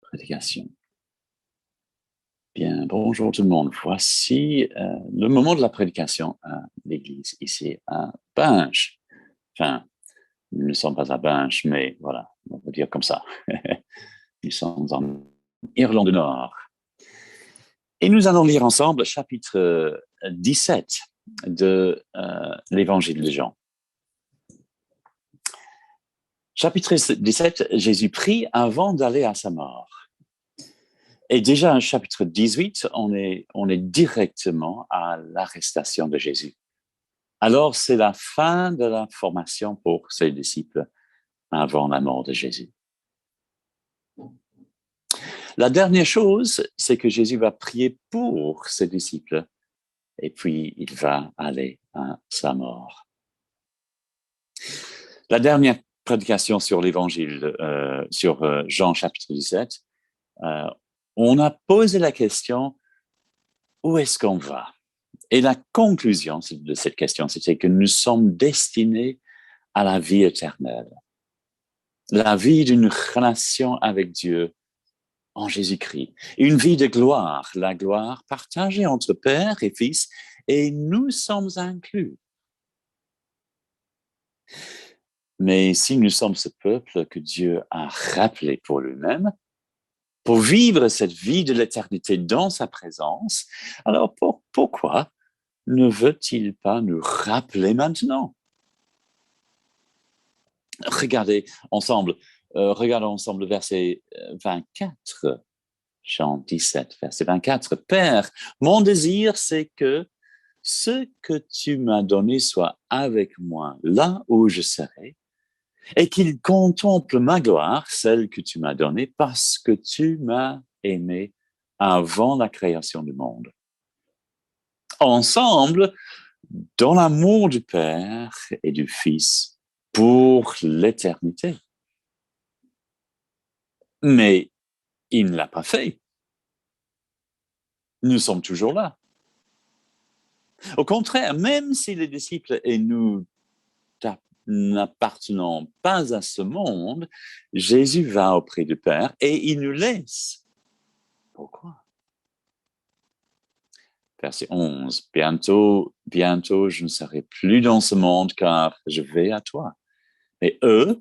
prédication. Bien, bonjour tout le monde. Voici le moment de la prédication à l'église, ici à Binche. Enfin, nous ne sommes pas à Binche, mais voilà, on peut dire comme ça. Nous sommes en Irlande du Nord. Et nous allons lire ensemble le chapitre 17 de l'Évangile de Jean. Chapitre 17, Jésus prie avant d'aller à sa mort. Et déjà, en chapitre 18, on est directement à l'arrestation de Jésus. Alors, c'est la fin de la formation pour ses disciples avant la mort de Jésus. La dernière chose, c'est que Jésus va prier pour ses disciples et puis il va aller à sa mort. La dernière prédication sur l'Évangile, sur Jean chapitre 17, on a posé la question, où est-ce qu'on va? Et la conclusion de cette question, c'était que nous sommes destinés à la vie éternelle. La vie d'une relation avec Dieu en Jésus-Christ. Une vie de gloire, la gloire partagée entre Père et Fils, et nous sommes inclus. Mais si nous sommes ce peuple que Dieu a rappelé pour lui-même, pour vivre cette vie de l'éternité dans sa présence, alors pourquoi ne veut-il pas nous rappeler maintenant? Regardons ensemble le verset 24, Jean 17, verset 24. Père, mon désir, c'est que ce que tu m'as donné soit avec moi là où je serai, et qu'il contemple ma gloire, celle que tu m'as donnée, parce que tu m'as aimé avant la création du monde. Ensemble, dans l'amour du Père et du Fils, pour l'éternité. Mais il ne l'a pas fait. Nous sommes toujours là. Au contraire, même si les disciples et nous n'appartenons pas à ce monde, Jésus va auprès du Père et il nous laisse. Pourquoi? Verset 11. Bientôt, je ne serai plus dans ce monde car je vais à toi. Mais eux,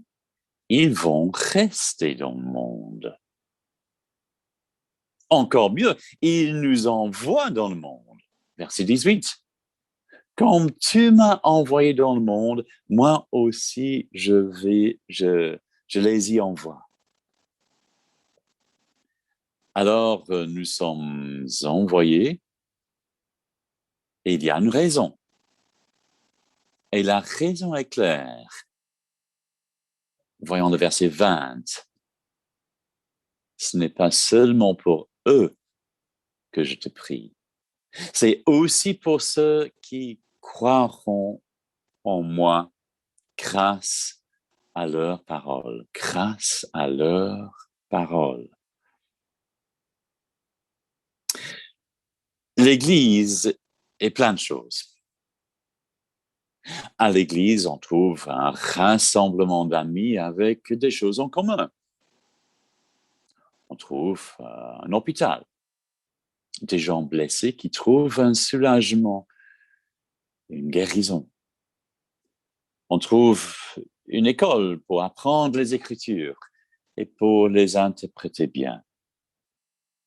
ils vont rester dans le monde. Encore mieux, il nous envoie dans le monde. Verset 18. Comme tu m'as envoyé dans le monde, moi aussi je les y envoie. Alors, nous sommes envoyés et il y a une raison. Et la raison est claire. Voyons le verset 20. Ce n'est pas seulement pour eux que je te prie. C'est aussi pour ceux qui croiront en moi grâce à leur parole. Grâce à leur parole. L'Église est plein de choses. À l'Église, on trouve un rassemblement d'amis avec des choses en commun. On trouve un hôpital, des gens blessés qui trouvent un soulagement, une guérison. On trouve une école pour apprendre les Écritures et pour les interpréter bien.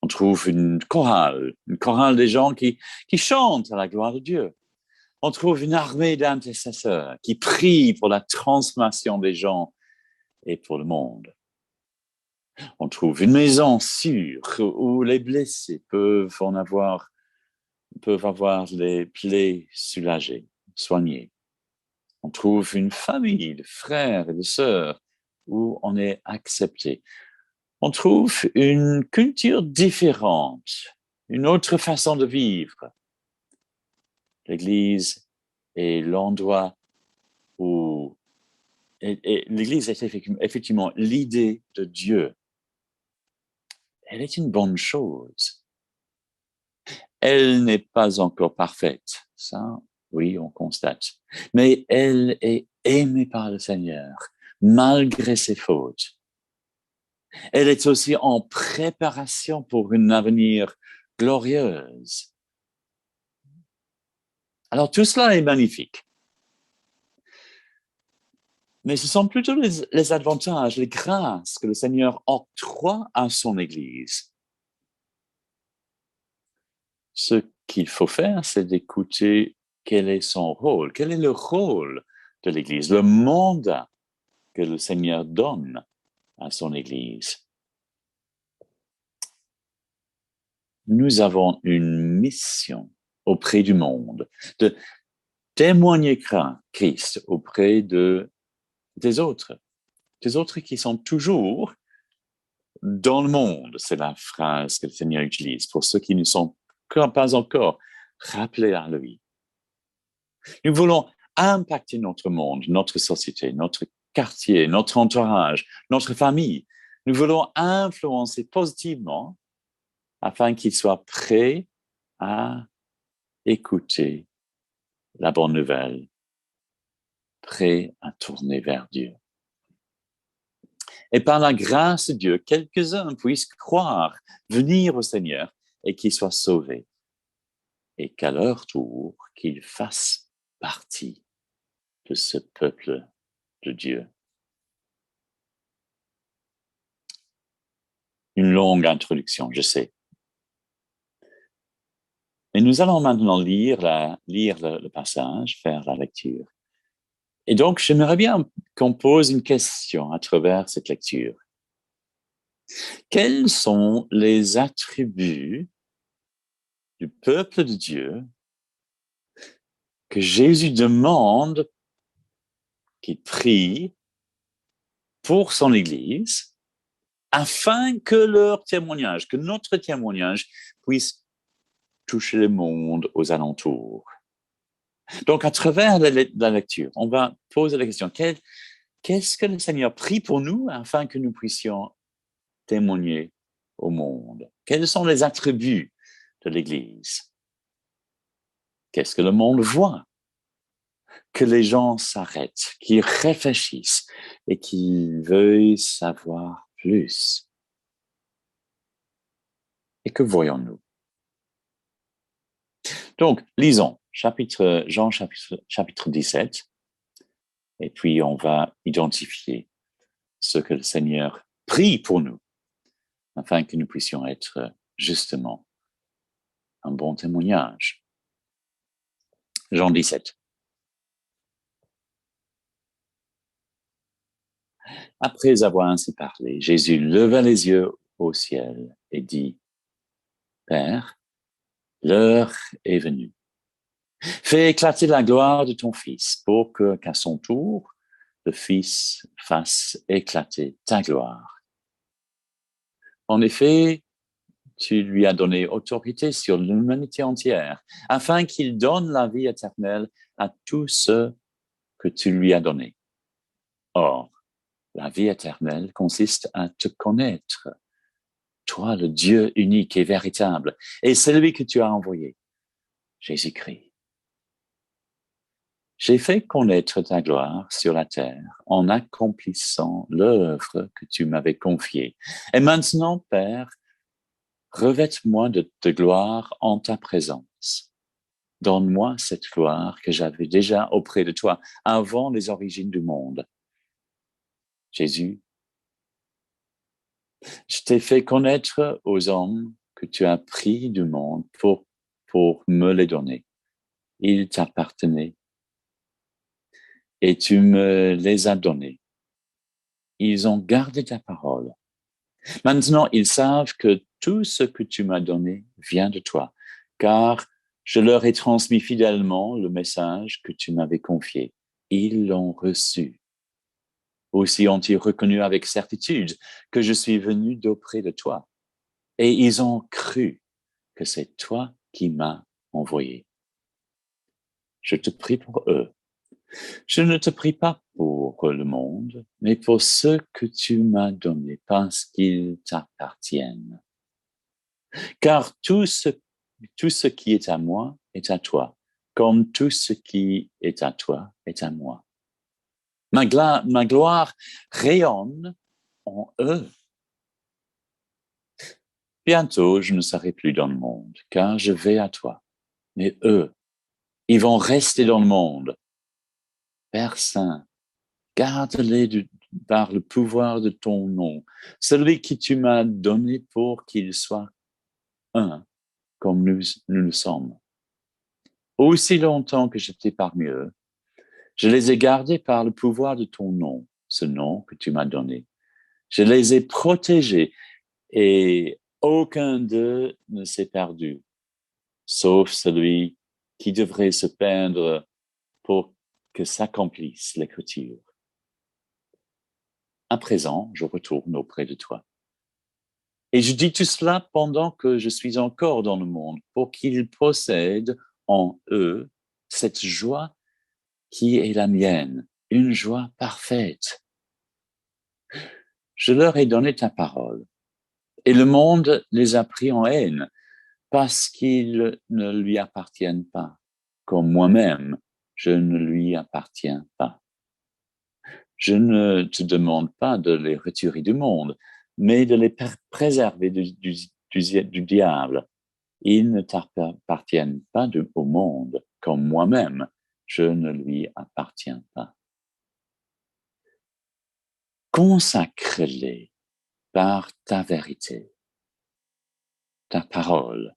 On trouve une chorale des gens qui chantent à la gloire de Dieu. On trouve une armée d'intercesseurs qui prient pour la transformation des gens et pour le monde. On trouve une maison sûre où les blessés peuvent avoir les plaies soulagées, soignées. On trouve une famille de frères et de sœurs où on est accepté. On trouve une culture différente, une autre façon de vivre. L'Église est l'endroit où l'Église est effectivement l'idée de Dieu. Elle est une bonne chose. Elle n'est pas encore parfaite, ça, oui, on constate. Mais elle est aimée par le Seigneur, malgré ses fautes. Elle est aussi en préparation pour un avenir glorieuse. Alors tout cela est magnifique. Mais ce sont plutôt les avantages, les grâces que le Seigneur octroie à son Église. Ce qu'il faut faire, c'est d'écouter quel est son rôle, quel est le rôle de l'Église, le mandat que le Seigneur donne à son Église. Nous avons une mission auprès du monde, de témoigner Christ auprès des autres qui sont toujours dans le monde. C'est la phrase que le Seigneur utilise pour ceux qui ne sont pas encore rappelés à lui. Nous voulons impacter notre monde, notre société, notre quartier, notre entourage, notre famille. Nous voulons influencer positivement afin qu'ils soient prêts à écouter la bonne nouvelle, prêts à tourner vers Dieu. Et par la grâce de Dieu, quelques-uns puissent croire, venir au Seigneur et qu'ils soient sauvés. Et qu'à leur tour, qu'ils fassent partie de ce peuple de Dieu. Une longue introduction, je sais. Mais nous allons maintenant lire le passage, faire la lecture. Et donc, j'aimerais bien qu'on pose une question à travers cette lecture. Quels sont les attributs du peuple de Dieu que Jésus demande qu'il prie pour son Église afin que leur témoignage, que notre témoignage puisse toucher le monde aux alentours. Donc, à travers la lecture, on va poser la question, qu'est-ce que le Seigneur prie pour nous afin que nous puissions témoigner au monde? Quels sont les attributs de l'Église? Qu'est-ce que le monde voit? Que les gens s'arrêtent, qu'ils réfléchissent et qu'ils veuillent savoir plus. Et que voyons-nous? Donc, lisons Jean chapitre 17, et puis on va identifier ce que le Seigneur prie pour nous, afin que nous puissions être justement un bon témoignage. Jean 17. Après avoir ainsi parlé, Jésus leva les yeux au ciel et dit, Père, l'heure est venue. Fais éclater la gloire de ton Fils pour qu'à son tour, le Fils fasse éclater ta gloire. En effet, tu lui as donné autorité sur l'humanité entière, afin qu'il donne la vie éternelle à tous ceux que tu lui as donnés. Or, la vie éternelle consiste à te connaître, toi, le Dieu unique et véritable, et celui que tu as envoyé, Jésus-Christ. J'ai fait connaître ta gloire sur la terre en accomplissant l'œuvre que tu m'avais confiée. Et maintenant, Père, revête-moi de gloire en ta présence. Donne-moi cette gloire que j'avais déjà auprès de toi avant les origines du monde. Jésus, je t'ai fait connaître aux hommes que tu as pris du monde pour me les donner. Ils t'appartenaient et tu me les as donnés. Ils ont gardé ta parole. Maintenant, ils savent que tout ce que tu m'as donné vient de toi, car je leur ai transmis fidèlement le message que tu m'avais confié. Ils l'ont reçu. Aussi ont-ils reconnu avec certitude que je suis venu d'auprès de toi. Et ils ont cru que c'est toi qui m'as envoyé. Je te prie pour eux. Je ne te prie pas pour le monde, mais pour ceux que tu m'as donnés, parce qu'ils t'appartiennent. Car tout ce qui est à moi est à toi, comme tout ce qui est à toi est à moi. Ma gloire rayonne en eux, Bientôt, je ne serai plus dans le monde, car je vais à toi. Mais eux, ils vont rester dans le monde. Père Saint, garde-les par le pouvoir de ton nom, celui que tu m'as donné pour qu'ils soient un, comme nous le sommes. Aussi longtemps que j'étais parmi eux, je les ai gardés par le pouvoir de ton nom, ce nom que tu m'as donné. Je les ai protégés et aucun d'eux ne s'est perdu, sauf celui qui devrait se perdre pour que s'accomplisse l'écriture. À présent, je retourne auprès de toi. Et je dis tout cela pendant que je suis encore dans le monde, pour qu'ils possèdent en eux cette joie qui est la mienne, une joie parfaite. Je leur ai donné ta parole, et le monde les a pris en haine, parce qu'ils ne lui appartiennent pas, comme moi-même, je ne lui appartiens pas. Je ne te demande pas de les retirer du monde, mais de les préserver du diable. Ils ne t'appartiennent pas au monde, comme moi-même, je ne lui appartiens pas. Consacre-les par ta vérité. Ta parole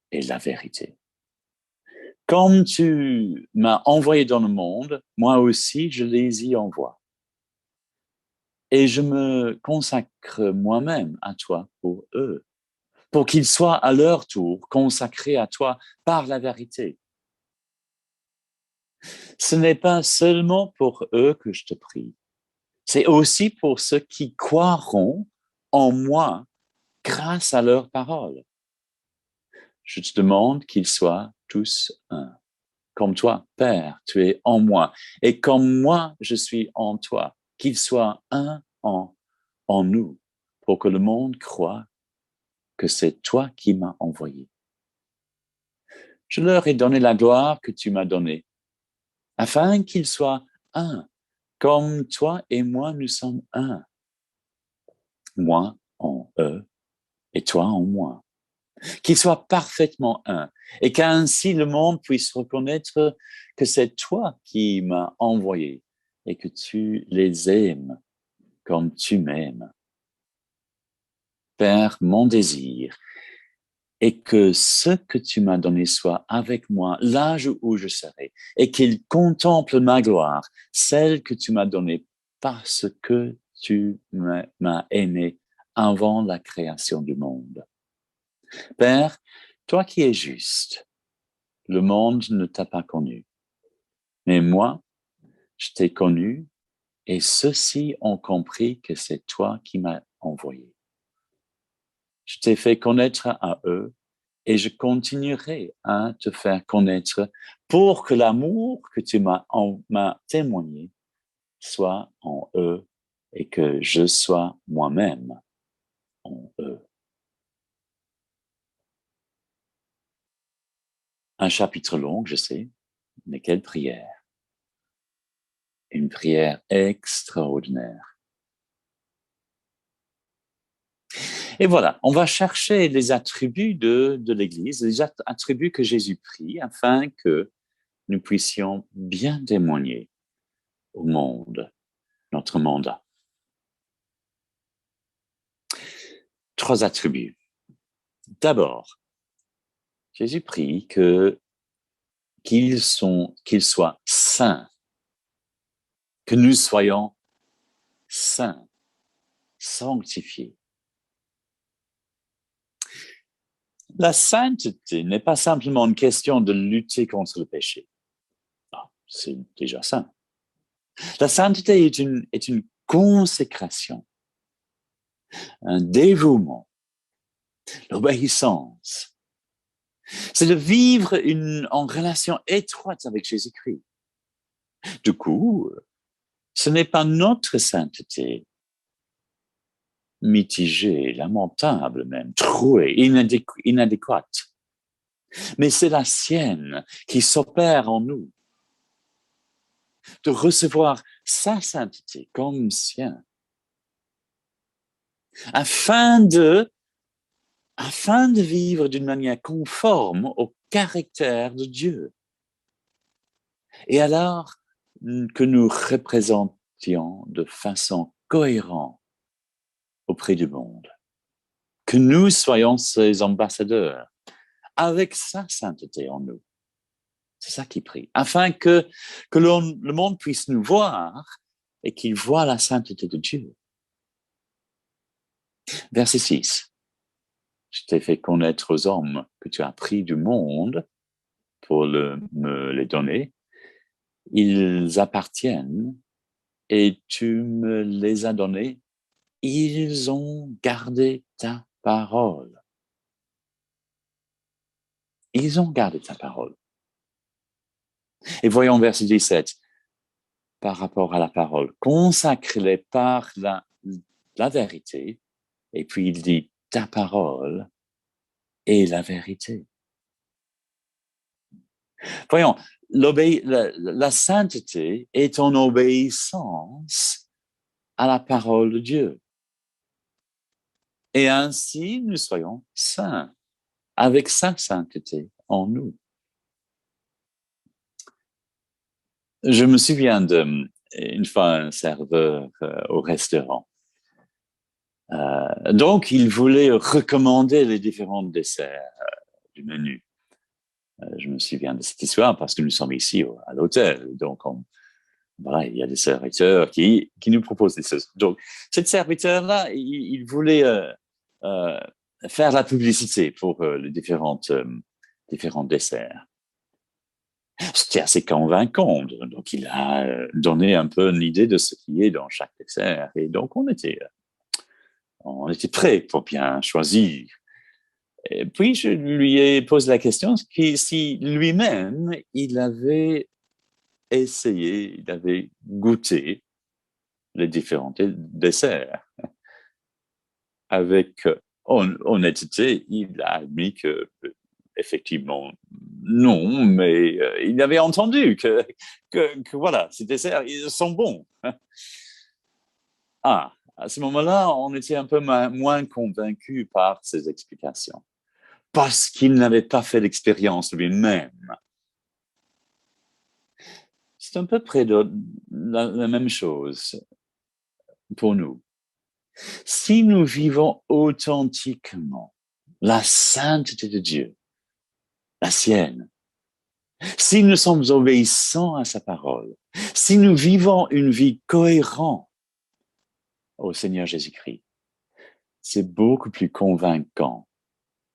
est la vérité. Comme tu m'as envoyé dans le monde, moi aussi je les y envoie. Et je me consacre moi-même à toi pour eux, pour qu'ils soient à leur tour consacrés à toi par la vérité. Ce n'est pas seulement pour eux que je te prie, c'est aussi pour ceux qui croiront en moi grâce à leur parole. Je te demande qu'ils soient tous un. Comme toi, Père, tu es en moi, et comme moi, je suis en toi, qu'ils soient un en nous, pour que le monde croie que c'est toi qui m'as envoyé. Je leur ai donné la gloire que tu m'as donnée, afin qu'ils soient un, comme toi et moi, nous sommes un. Moi en eux et toi en moi. Qu'ils soient parfaitement un, et qu'ainsi le monde puisse reconnaître que c'est toi qui m'as envoyé et que tu les aimes comme tu m'aimes. Père, mon désir est que ce que tu m'as donné soit avec moi l'âge où je serai, et qu'il contemple ma gloire, celle que tu m'as donnée parce que tu m'as aimé avant la création du monde. Père, toi qui es juste, le monde ne t'a pas connu, mais moi, je t'ai connu, et ceux-ci ont compris que c'est toi qui m'as envoyé. Je t'ai fait connaître à eux, et je continuerai à te faire connaître pour que l'amour que tu m'as témoigné soit en eux et que je sois moi-même en eux. Un chapitre long, je sais, mais quelle prière. Une prière extraordinaire. Et voilà, on va chercher les attributs de l'Église, les attributs que Jésus prit afin que nous puissions bien témoigner au monde, notre mandat. 3 attributs. D'abord, Jésus prie qu'ils soient saints, que nous soyons saints, sanctifiés. La sainteté n'est pas simplement une question de lutter contre le péché. Ah, c'est déjà ça. La sainteté est une consécration, un dévouement, l'obéissance. C'est de vivre en relation étroite avec Jésus-Christ. Du coup, ce n'est pas notre sainteté mitigée, lamentable même, trouée, inadéquate, mais c'est la sienne qui s'opère en nous, de recevoir sa sainteté comme sien, afin de afin de vivre d'une manière conforme au caractère de Dieu. Et alors que nous représentions de façon cohérente auprès du monde, que nous soyons ses ambassadeurs avec sa sainteté en nous. C'est ça qu'il prie, afin que le monde puisse nous voir et qu'il voit la sainteté de Dieu. Verset 6. Je t'ai fait connaître aux hommes que tu as pris du monde pour me les donner. Ils appartiennent et tu me les as donnés. Ils ont gardé ta parole. Ils ont gardé ta parole. Et voyons verset 17. Par rapport à la parole, consacre-les par la vérité. Et puis il dit, ta parole est la vérité. Voyons, la sainteté est en obéissance à la parole de Dieu. Et ainsi, nous soyons saints, avec sa sainteté en nous. Je me souviens une fois un serveur au restaurant. Donc, il voulait recommander les différents desserts du menu. Je me souviens de cette histoire parce que nous sommes ici à l'hôtel. Donc, voilà, il y a des serviteurs qui nous proposent des choses. Donc, cet serviteur-là, il voulait faire la publicité pour les différents desserts. C'était assez convaincant. Donc, il a donné un peu une idée de ce qui est dans chaque dessert. Et donc, on était prêts pour bien choisir. Et puis, je lui ai posé la question si lui-même, il avait essayé, il avait goûté les différents desserts. Avec honnêteté, il a admis que, effectivement, non, mais il avait entendu que voilà, ces desserts, ils sont bons. À ce moment-là, on était un peu moins convaincus par ces explications, parce qu'il n'avait pas fait l'expérience lui-même. C'est un peu près de la même chose pour nous. Si nous vivons authentiquement la sainteté de Dieu, la sienne, si nous sommes obéissants à sa parole, si nous vivons une vie cohérente au Seigneur Jésus-Christ, c'est beaucoup plus convaincant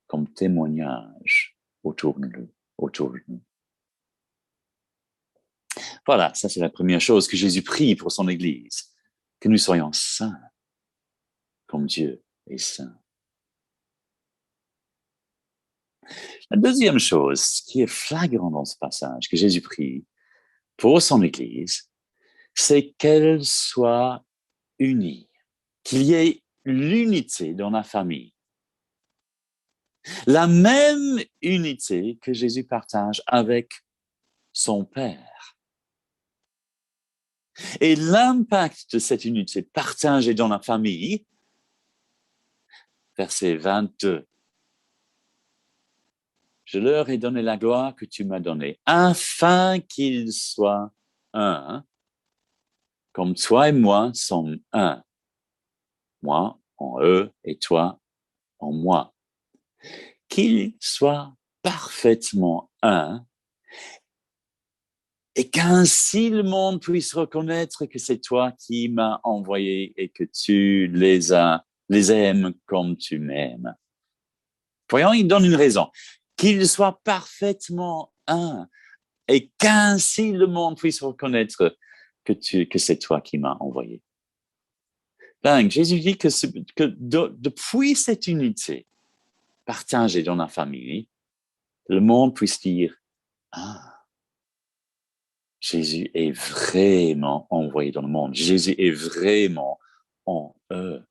comme témoignage autour de nous. Voilà, ça c'est la première chose que Jésus prie pour son Église, que nous soyons saints comme Dieu est saint. La deuxième chose qui est flagrante dans ce passage que Jésus prie pour son Église, c'est qu'elle soit unie, qu'il y ait l'unité dans la famille. La même unité que Jésus partage avec son Père. Et l'impact de cette unité partagée dans la famille, verset 22, je leur ai donné la gloire que tu m'as donnée, afin qu'ils soient un, comme toi et moi sommes un. Moi en eux et toi en moi. Qu'ils soient parfaitement un et qu'ainsi le monde puisse reconnaître que c'est toi qui m'as envoyé et que tu les aimes comme tu m'aimes. Voyons, il donne une raison. Qu'ils soient parfaitement un et qu'ainsi le monde puisse reconnaître que c'est toi qui m'as envoyé. Donc, Jésus dit que depuis cette unité partagée dans la famille, le monde puisse dire, ah, Jésus est vraiment envoyé dans le monde. Jésus est vraiment en eux.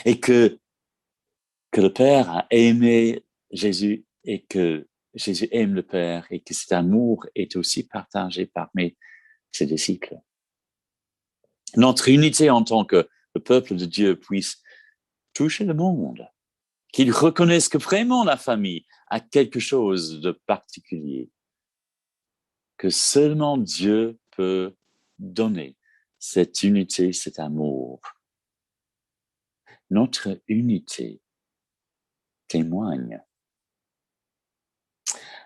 Et que le Père a aimé Jésus et que Jésus aime le Père et que cet amour est aussi partagé parmi ses disciples. Notre unité en tant que le peuple de Dieu puisse toucher le monde, qu'ils reconnaissent que vraiment la famille a quelque chose de particulier, que seulement Dieu peut donner cette unité, cet amour. Notre unité témoigne.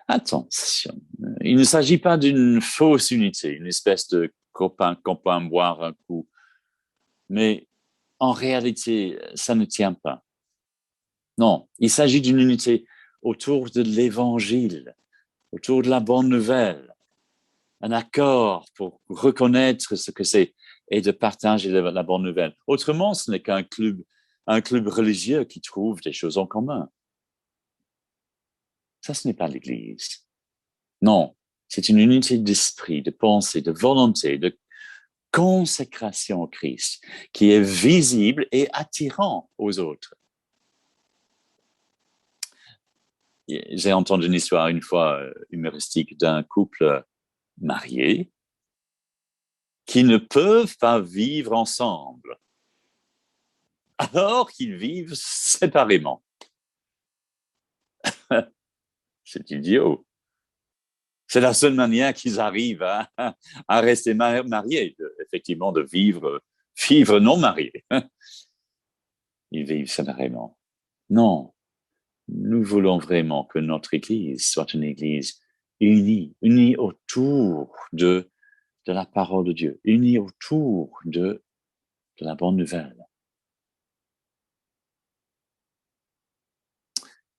Attention, il ne s'agit pas d'une fausse unité, une espèce de copain boire un coup, mais en réalité, ça ne tient pas. Non, il s'agit d'une unité autour de l'évangile, autour de la bonne nouvelle, un accord pour reconnaître ce que c'est et de partager la bonne nouvelle. Autrement, ce n'est qu'un un club religieux qui trouve des choses en commun. Ça, ce n'est pas l'Église. Non, c'est une unité d'esprit, de pensée, de volonté, de consécration au Christ qui est visible et attirant aux autres. J'ai entendu une histoire une fois humoristique d'un couple marié qui ne peuvent pas vivre ensemble alors qu'ils vivent séparément. C'est idiot. C'est la seule manière qu'ils arrivent à rester mariés, effectivement, de vivre non mariés. Ils vivent séparément. Non, nous voulons vraiment que notre Église soit une Église unie autour de la parole de Dieu, unie autour de la bonne nouvelle.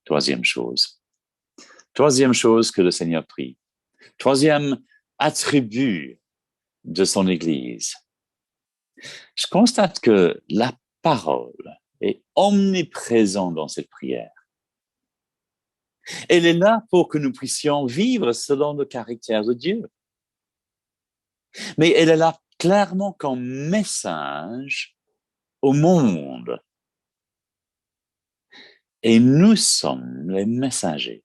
Troisième chose que le Seigneur prie. Troisième attribut de son Église. Je constate que la parole est omniprésente dans cette prière. Elle est là pour que nous puissions vivre selon le caractère de Dieu. Mais elle est là clairement comme message au monde. Et nous sommes les messagers.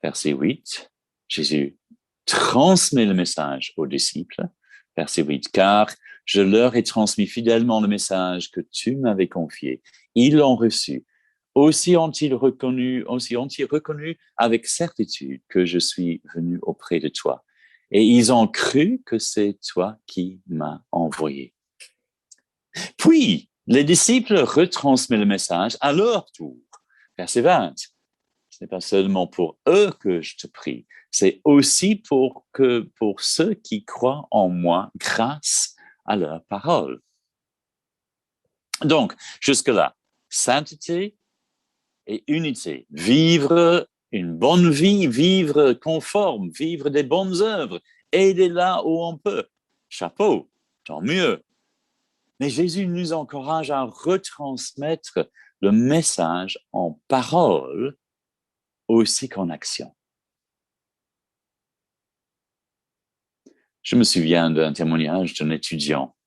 Verset 8, Jésus transmet le message aux disciples. Verset 8, car je leur ai transmis fidèlement le message que tu m'avais confié. Ils l'ont reçu. Aussi ont-ils reconnu avec certitude que je suis venu auprès de toi. Et ils ont cru que c'est toi qui m'as envoyé. Puis, les disciples retransmettent le message à leur tour. Verset 20. Ce n'est pas seulement pour eux que je te prie, c'est aussi pour ceux qui croient en moi grâce à leur parole. Donc, jusque-là, sainteté et unité, vivre une bonne vie, vivre conforme, vivre des bonnes œuvres, aider là où on peut. Chapeau, tant mieux. Mais Jésus nous encourage à retransmettre le message en parole aussi qu'en action. Je me souviens d'un témoignage d'un étudiant.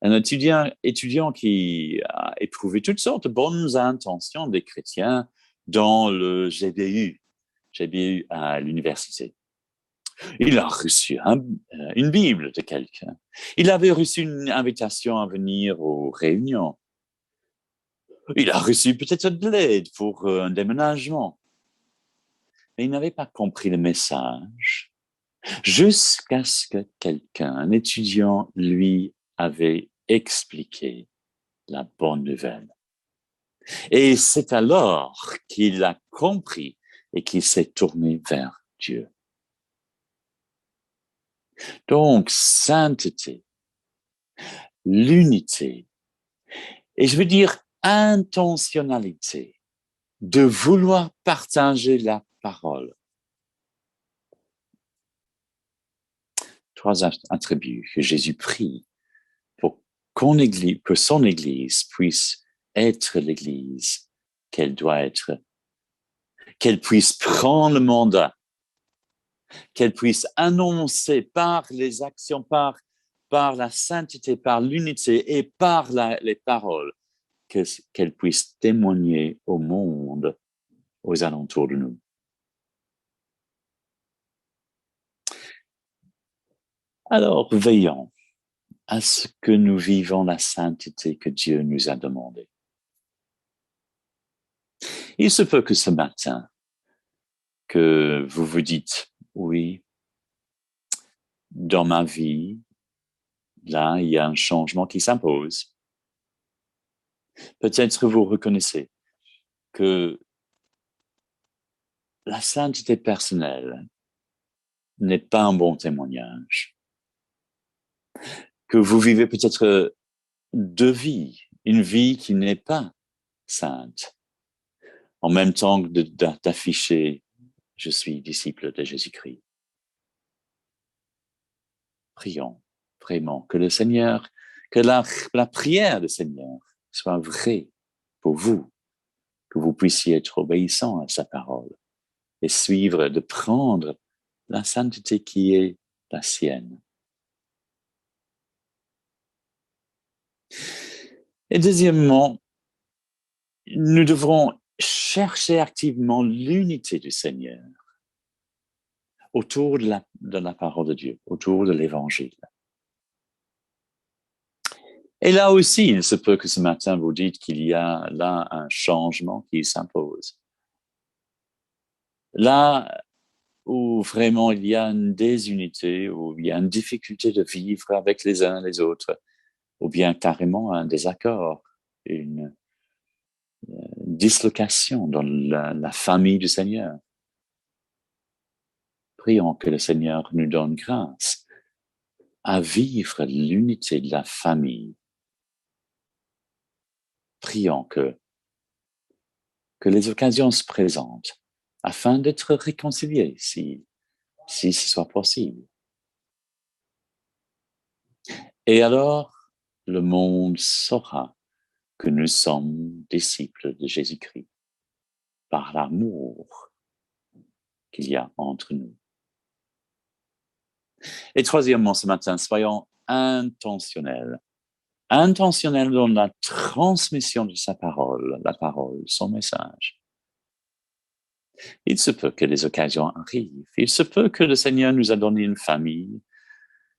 Un étudiant qui a éprouvé toutes sortes de bonnes intentions des chrétiens dans le GBU à l'université. Il a reçu une Bible de quelqu'un. Il avait reçu une invitation à venir aux réunions. Il a reçu peut-être de l'aide pour un déménagement. Mais il n'avait pas compris le message jusqu'à ce que quelqu'un, un étudiant, lui avait expliqué la bonne nouvelle. Et c'est alors qu'il a compris et qu'il s'est tourné vers Dieu. Donc, sainteté, l'unité, et je veux dire intentionnalité, de vouloir partager la parole. Trois attributs que Jésus prie pour que son Église puisse être l'Église qu'elle doit être, qu'elle puisse prendre le mandat, qu'elle puisse annoncer par les actions, par la sainteté, par l'unité et par les paroles, qu'elle puisse témoigner au monde, aux alentours de nous. Alors, veillons à ce que nous vivons la sainteté que Dieu nous a demandée. Il se peut que ce matin, que vous vous dites, oui, dans ma vie, là, il y a un changement qui s'impose. Peut-être vous reconnaissez que la sainteté personnelle n'est pas un bon témoignage, que vous vivez peut-être deux vies, une vie qui n'est pas sainte, en même temps d'afficher je suis disciple de Jésus-Christ. Prions vraiment que le Seigneur, que la prière du Seigneur soit vraie pour vous, que vous puissiez être obéissant à sa parole et suivre, de prendre la sainteté qui est la sienne. Et deuxièmement, nous devrons chercher activement l'unité du Seigneur autour de la parole de Dieu, autour de l'Évangile. Et là aussi, il se peut que ce matin, vous dites qu'il y a là un changement qui s'impose. Là où vraiment il y a une désunité, où il y a une difficulté de vivre avec les uns et les autres, ou bien carrément un désaccord, une dislocation dans la famille du Seigneur. Prions que le Seigneur nous donne grâce à vivre l'unité de la famille. Prions que les occasions se présentent afin d'être réconciliés si ce soit possible. Et alors, le monde saura que nous sommes disciples de Jésus-Christ par l'amour qu'il y a entre nous. Et troisièmement, ce matin, soyons intentionnels. Intentionnels dans la transmission de sa parole, la parole, son message. Il se peut que les occasions arrivent. Il se peut que le Seigneur nous a donné une famille,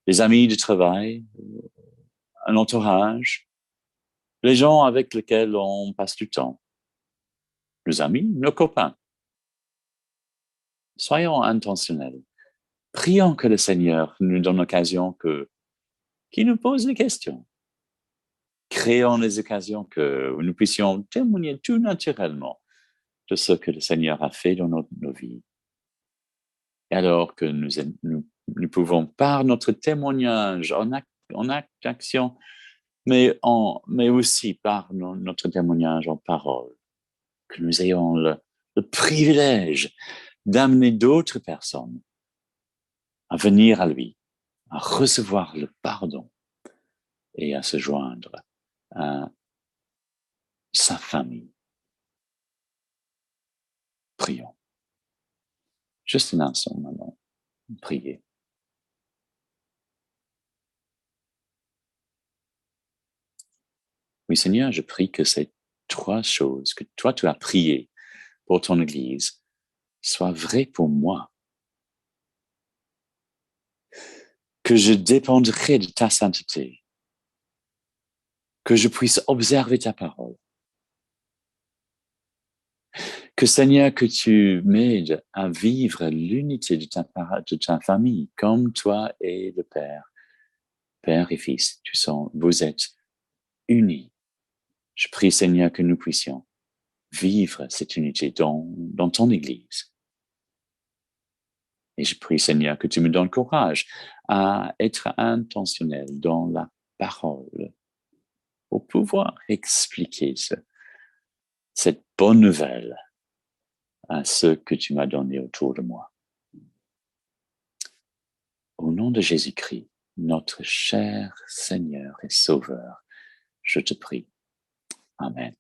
des amis de travail, un entourage, les gens avec lesquels on passe du temps, nos amis, nos copains. Soyons intentionnels. Prions que le Seigneur nous donne l'occasion qu'il nous pose des questions. Créons les occasions que nous puissions témoigner tout naturellement de ce que le Seigneur a fait dans nos vies. Et alors que nous pouvons, par notre témoignage en acte d'action, mais aussi par notre témoignage en parole, que nous ayons le privilège d'amener d'autres personnes à venir à lui, à recevoir le pardon et à se joindre à sa famille. Prions. Juste un instant maintenant. Priez. Oui, Seigneur, je prie que ces trois choses que toi, tu as priées pour ton Église soient vraies pour moi. Que je dépendrai de ta sainteté. Que je puisse observer ta parole. Que Seigneur, que tu m'aides à vivre l'unité de ta famille, comme toi et le Père. Père et Fils, vous êtes unis. Je prie, Seigneur, que nous puissions vivre cette unité dans ton Église. Et je prie, Seigneur, que tu me donnes courage à être intentionnel dans la parole pour pouvoir expliquer cette bonne nouvelle à ceux que tu m'as donnés autour de moi. Au nom de Jésus-Christ, notre cher Seigneur et Sauveur, je te prie. Amen.